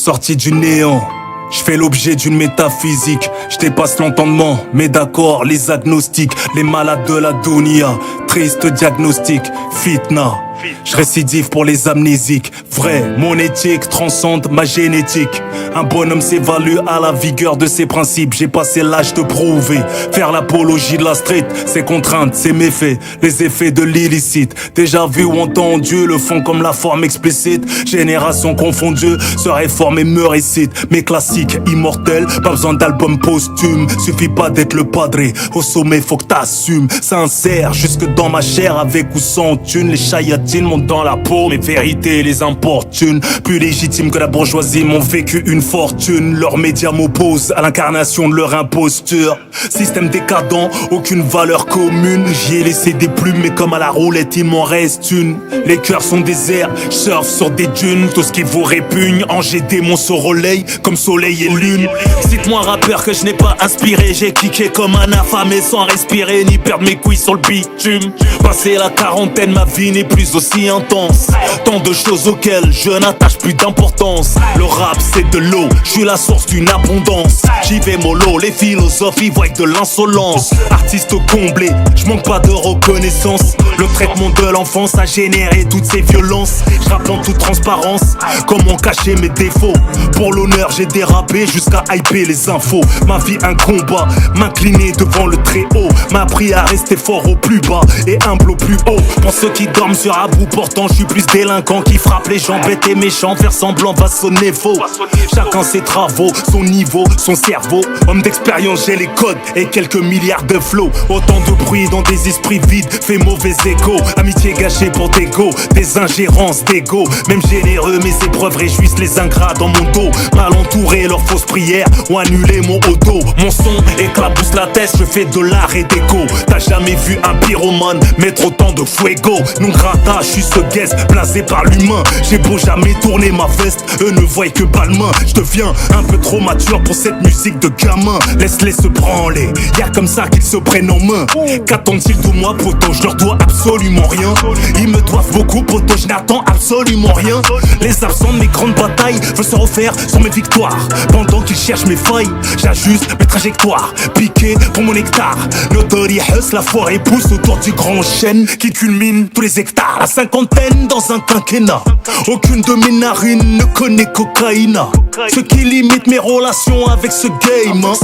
sorti du néant. Je fais l'objet d'une métaphysique, je dépasse l'entendement, mais d'accord, les agnostiques, les malades de la dunya, triste diagnostic, fitna. Je récidive pour les amnésiques, vrai, mon éthique transcende ma génétique. Un bonhomme s'évalue à la vigueur de ses principes. J'ai passé l'âge de prouver, faire l'apologie de la street. Ses contraintes, ses méfaits, les effets de l'illicite. Déjà vu ou entendu, le fond comme la forme explicite. Génération confondue, se réforme et me récite. Mes classiques immortels, pas besoin d'album posthume. Suffit pas d'être le padré, au sommet faut que t'assumes. Sincère, jusque dans ma chair, avec ou sans thune. Les chayatines montent dans la peau, mes vérités les importunent. Plus légitimes que la bourgeoisie, m'ont vécu une fortune. Leurs médias m'opposent à l'incarnation de leur imposture. Système décadent, aucune valeur commune. J'y ai laissé des plumes, mais comme à la roulette, il m'en reste une. Les cœurs sont déserts, je surfe sur des dunes. Tout ce qui vous répugne, Angers démon se relaye comme soleil et lune. Cite-moi un rappeur que je n'ai pas inspiré. J'ai kické comme un affamé sans respirer, ni perdre mes couilles sur le bitume. Passé la quarantaine, ma vie n'est plus aussi intense. Tant de choses auxquelles je n'attache plus d'importance. Le rap c'est de l'eau, je suis la source d'une abondance. J'y vais mollo, les philosophes y voient de l'insolence. Artiste comblé, je manque pas de reconnaissance. Le traitement de l'enfance a généré toutes ces violences. Je rappe en toute transparence, comment cacher mes défauts. Pour l'honneur j'ai dérapé jusqu'à hyper les infos. Ma vie un combat, m'incliner devant le très haut. M'a appris à rester fort au plus bas et humble au plus haut. Pour ceux qui dorment sur un bout portant, je suis plus délinquant qui frappe les gens bêtes et méchants. Faire semblant va sonner faux. Chacun ses travaux, son niveau, son cerveau. Homme d'expérience, j'ai les codes et quelques milliards de flots. Autant de bruit dans des esprits vides, fait mauvais écho. Amitié gâchée pour des go, des ingérences d'ego. Même généreux, mes épreuves réjouissent les ingrats dans mon dos. Mal entouré, leurs fausses prières ont annulé mon auto. Mon son éclabousse la tête, je fais de l'art et déco. T'as jamais vu un pyromane mettre autant de fuego. Non grata, je suis ce guest, blasé par l'humain. J'ai beau jamais tourner ma veste, eux ne voient que balmain. Je deviens un peu trop mature pour cette musique de gamin. Laisse-les se branler, y'a comme ça qu'ils se prennent en main. Qu'attendent-ils de moi, poto? Je leur dois absolument rien. Ils me doivent beaucoup, poto, je n'attends absolument rien. Les absents de mes grandes batailles veulent se refaire sur mes victoires. Pendant qu'ils cherchent mes failles, j'ajuste mes trajectoires. Piqué pour mon hectare, notorious, la forêt pousse autour du grand chêne qui culmine tous les hectares. La cinquantaine dans un quinquennat, aucune de mes narines ne connaît cocaïna. Ce qui limite mes relations avec ce game, hein.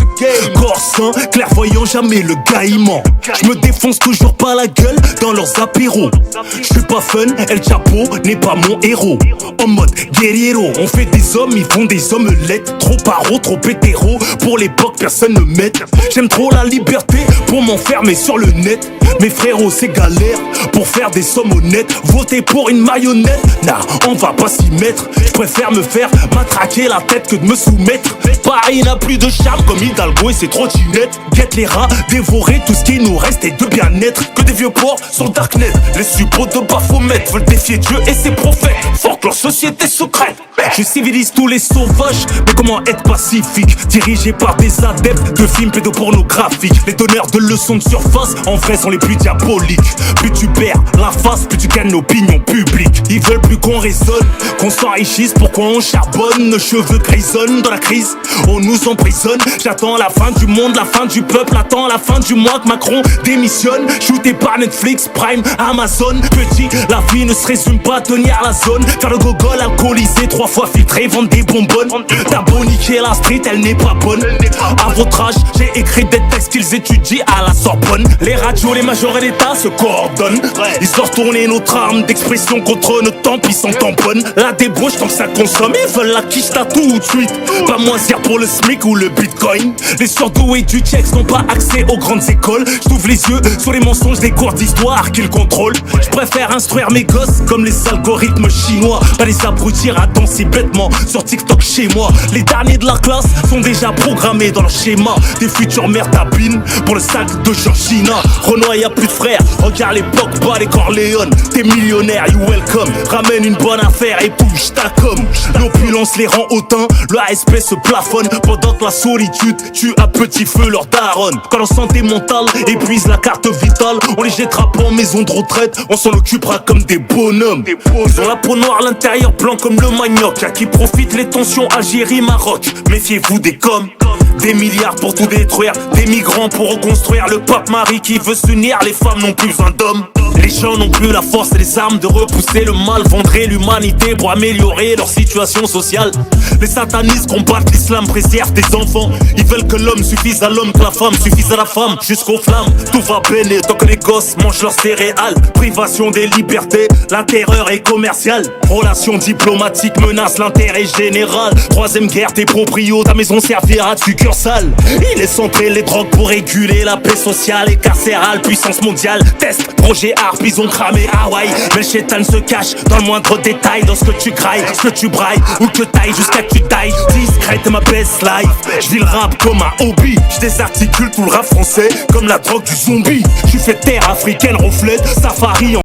Corps sain, clairvoyant, jamais le gaillement. Je me défonce toujours pas la gueule dans leurs apéros. Je suis pas fun, El Chapo n'est pas mon héros. En mode guerriero, on fait des hommes, ils font des omelettes. Trop paro, trop hétéro, pour l'époque personne ne m'aide. J'aime trop la liberté pour m'enfermer sur le net. Mes frérots c'est galère pour faire des sommes honnêtes. Voter pour une marionnette, nah on va pas s'y mettre. Je préfère me faire matraquer la tête que de me soumettre. Paris n'a plus de charme comme Hidalgo et ses trottinettes. Guette les rats, dévorer tout ce qui nous reste et de bien-être. Que des vieux porcs sur Darknet, les suppôts de Baphomet veulent défier Dieu et ses prophètes. Fort que leur société secrète. Je civilise tous les sauvages, mais comment être pacifique? Dirigé par des adeptes de films pédopornographiques. Les donneurs de leçons de surface, en vrai sont les plus diaboliques. Plus tu perds la face, plus tu gagnes l'opinion publique. Ils veulent plus qu'on raisonne, qu'on s'enrichisse. Pourquoi on charbonne? Nos cheveux grisonnent dans la crise, on nous emprisonne. J'attends la fin du monde, la fin du peuple. Attends la fin du mois que Macron démissionne. Shooté par Netflix, Prime, Amazon. Petit, la vie ne se résume pas à tenir la zone. Faire le gogol, alcoolisé, 3 fois filtré, vendre des bonbonnes. T'as beau niquer la street, elle n'est pas bonne. À votre âge, j'ai écrit des textes qu'ils étudient à la Sorbonne. Les radios, les majors et l'État se coordonnent. Ils ont retourné notre arme d'expression contre nos tempes, ils s'en tamponnent. La débauche tant que ça consomme, ils veulent la quiche là tout de suite. Pas moins cher pour le SMIC ou le Bitcoin. Les surdoués du Tchex n'ont pas accès aux grandes écoles. J'ouvre les yeux sur les mensonges des cours d'histoire qu'ils contrôlent. Je préfère instruire mes gosses comme les algorithmes chinois. Pas les abrutir à danser bêtement sur TikTok chez moi. Les derniers de la classe sont déjà programmés dans leur schéma. Des futures mères tapines pour le sac de Georgina. Renoir y'a plus de frères, regarde l'époque, bas les Corléone. T'es millionnaire, you welcome. Ramène une bonne affaire et bouge ta com. L'opulence les rend hautains, le ASP se plafonne. Pendant que la solitude tue à petit feu leur daronne. Quand leur santé mentale épuise la carte vitale, on les jettera pas en maison de retraite, on s'en occupera comme des bonhommes. Ils ont la peau noire, l'intérieur blanc comme le manioc. bloc. À qui profitent les tensions Algérie-Maroc. Méfiez-vous des coms. Des milliards pour tout détruire, des migrants pour reconstruire. Le pape Marie qui veut s'unir, les femmes n'ont plus besoin d'hommes. Les gens n'ont plus la force et les armes de repousser le mal. Vendraient l'humanité pour améliorer leur situation sociale. Les satanistes combattent l'islam, préservent des enfants. Ils veulent que l'homme suffise à l'homme, que la femme suffise à la femme. Jusqu'aux flammes, tout va bene tant que les gosses mangent leurs céréales. Privation des libertés, la terreur est commerciale. Relations diplomatiques menacent l'intérêt général. Troisième guerre, tes proprios, ta maison servira de succursale. Il est centré les drogues pour réguler la paix sociale et carcérale. Puissance mondiale, test, projet harp, ils ont cramé Hawaï. Mais le chétan se cache dans le moindre détail. Dans ce que tu grailles, ce que tu brailles ou que tailles jusqu'à que tu tailles. Discrète ma best life, je vis le rap comme un hobby. Je désarticule tout le rap français comme la drogue du zombie. Je fais terre africaine, reflète, safari en